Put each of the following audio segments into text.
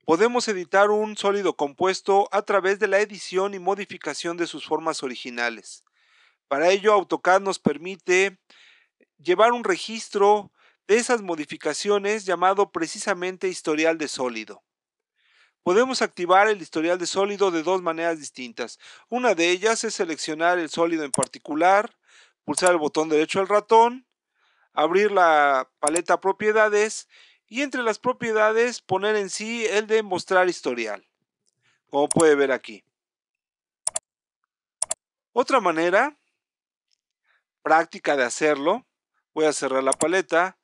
Podemos editar un sólido compuesto a través de la edición y modificación de sus formas originales. Para ello, AutoCAD nos permite llevar un registro de esas modificaciones llamado precisamente historial de sólido. Podemos activar el historial de sólido de dos maneras distintas. Una de ellas es seleccionar el sólido en particular, pulsar el botón derecho del ratón, abrir la paleta propiedades y entre las propiedades poner en sí el de mostrar historial, como puede ver aquí. Otra manera práctica de hacerlo, voy a cerrar la paleta,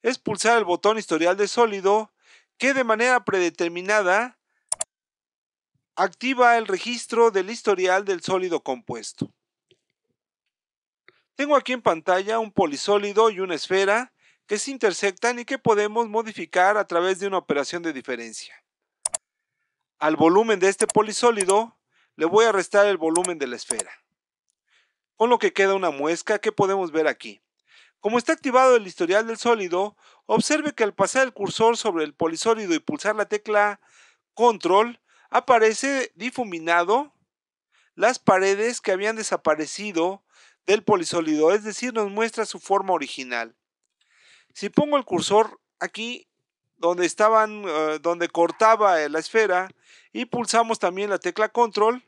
es pulsar el botón historial de sólido que de manera predeterminada activa el registro del historial del sólido compuesto. Tengo aquí en pantalla un polisólido y una esfera que se intersectan y que podemos modificar a través de una operación de diferencia. Al volumen de este polisólido le voy a restar el volumen de la esfera, con lo que queda una muesca que podemos ver aquí. Como está activado el historial del sólido, observe que al pasar el cursor sobre el polisólido y pulsar la tecla Control, aparece difuminado las paredes que habían desaparecido del polisólido, es decir, nos muestra su forma original. Si pongo el cursor aquí, donde cortaba la esfera, y pulsamos también la tecla Control,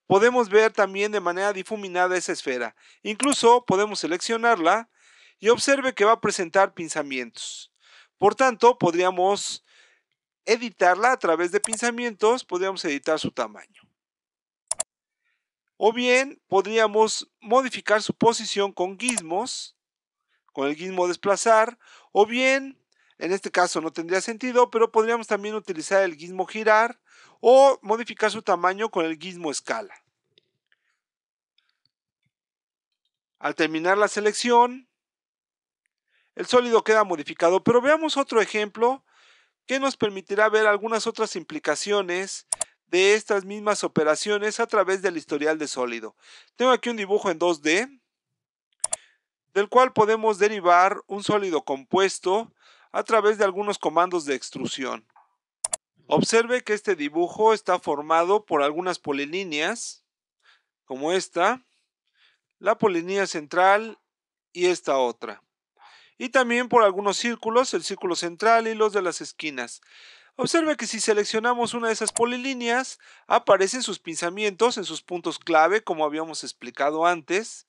podemos ver también de manera difuminada esa esfera. Incluso podemos seleccionarla y observe que va a presentar pinzamientos. Por tanto, podríamos editarla a través de pinzamientos, podríamos editar su tamaño. O bien podríamos modificar su posición con gizmos, con el gizmo desplazar, o bien, en este caso no tendría sentido, pero podríamos también utilizar el gizmo girar o modificar su tamaño con el gizmo escala. Al terminar la selección, el sólido queda modificado, pero veamos otro ejemplo que nos permitirá ver algunas otras implicaciones de estas mismas operaciones a través del historial de sólido. Tengo aquí un dibujo en 2D, del cual podemos derivar un sólido compuesto a través de algunos comandos de extrusión. Observe que este dibujo está formado por algunas polilíneas, como esta, la polilínea central y esta otra. Y también por algunos círculos, el círculo central y los de las esquinas. Observe que si seleccionamos una de esas polilíneas, aparecen sus pinzamientos en sus puntos clave, como habíamos explicado antes,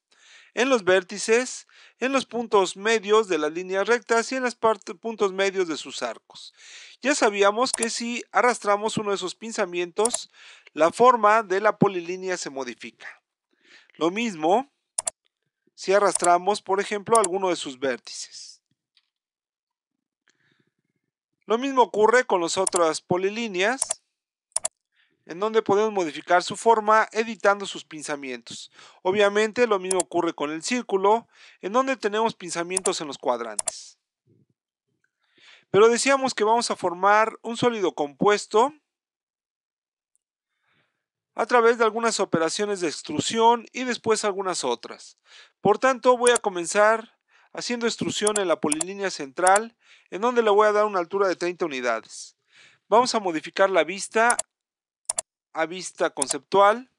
en los vértices, en los puntos medios de las líneas rectas y en los puntos medios de sus arcos. Ya sabíamos que si arrastramos uno de esos pinzamientos, la forma de la polilínea se modifica. Lo mismo si arrastramos, por ejemplo, alguno de sus vértices. Lo mismo ocurre con las otras polilíneas, en donde podemos modificar su forma editando sus pinzamientos. Obviamente lo mismo ocurre con el círculo, en donde tenemos pinzamientos en los cuadrantes. Pero decíamos que vamos a formar un sólido compuesto a través de algunas operaciones de extrusión y después algunas otras. Por tanto, voy a comenzar haciendo extrusión en la polilínea central, en donde le voy a dar una altura de 30 unidades. Vamos a modificar la vista a vista conceptual,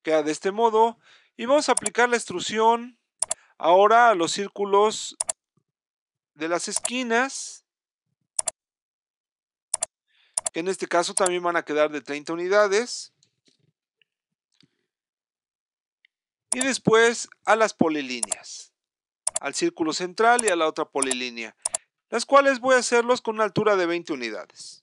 queda de este modo, y vamos a aplicar la extrusión ahora a los círculos de las esquinas, que en este caso también van a quedar de 30 unidades, y después a las polilíneas, al círculo central y a la otra polilínea, las cuales voy a hacerlos con una altura de 20 unidades.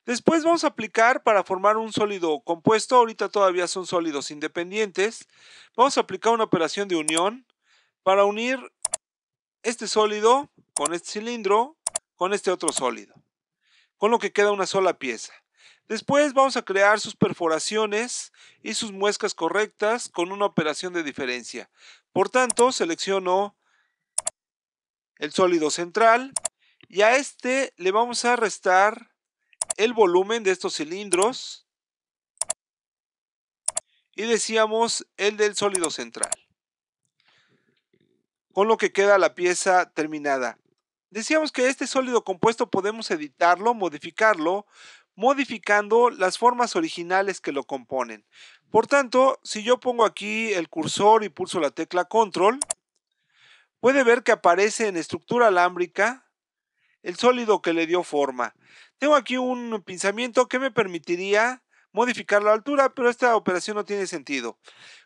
Después vamos a aplicar para formar un sólido compuesto, ahorita todavía son sólidos independientes, vamos a aplicar una operación de unión para unir este sólido con este cilindro con este otro sólido, con lo que queda una sola pieza. Después vamos a crear sus perforaciones y sus muescas correctas con una operación de diferencia. Por tanto, selecciono el sólido central y a este le vamos a restar el volumen de estos cilindros y decíamos el del sólido central, con lo que queda la pieza terminada. Decíamos que este sólido compuesto podemos editarlo, modificarlo, modificando las formas originales que lo componen. Por tanto, si yo pongo aquí el cursor y pulso la tecla control, puede ver que aparece en estructura alámbrica el sólido que le dio forma. Tengo aquí un pinzamiento que me permitiría modificar la altura, pero esta operación no tiene sentido.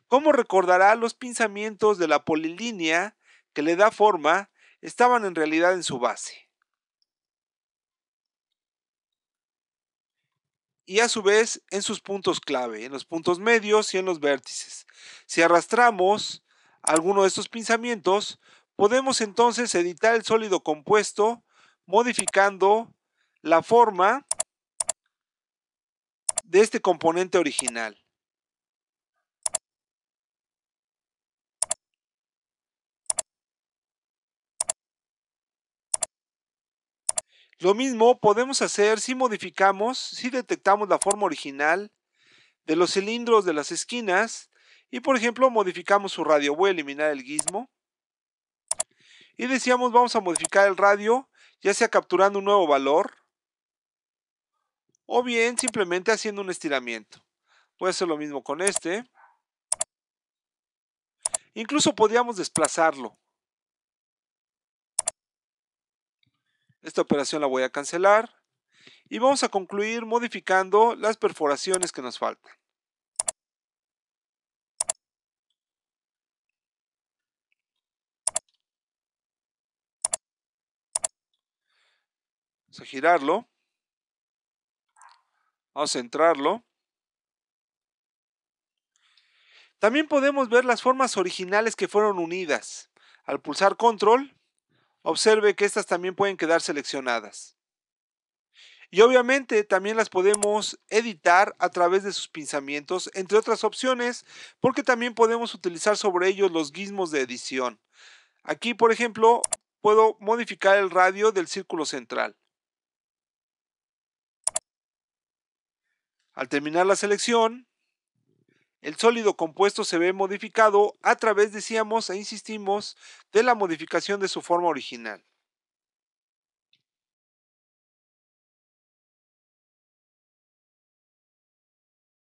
Como recordará, los pinzamientos de la polilínea que le da forma estaban en realidad en su base. Y a su vez en sus puntos clave, en los puntos medios y en los vértices. Si arrastramos alguno de estos pinzamientos, podemos entonces editar el sólido compuesto modificando la forma de este componente original. Lo mismo podemos hacer si modificamos, si detectamos la forma original de los cilindros de las esquinas y por ejemplo modificamos su radio. Voy a eliminar el gizmo y decíamos vamos a modificar el radio, ya sea capturando un nuevo valor o bien simplemente haciendo un estiramiento. Voy a hacer lo mismo con este. Incluso podríamos desplazarlo. Esta operación la voy a cancelar y vamos a concluir modificando las perforaciones que nos faltan. Vamos a girarlo. Vamos a centrarlo. También podemos ver las formas originales que fueron unidas. Al pulsar control, observe que estas también pueden quedar seleccionadas. Y obviamente también las podemos editar a través de sus pinzamientos, entre otras opciones, porque también podemos utilizar sobre ellos los gizmos de edición. Aquí, por ejemplo, puedo modificar el radio del círculo central. Al terminar la selección, el sólido compuesto se ve modificado a través, decíamos e insistimos, de la modificación de su forma original.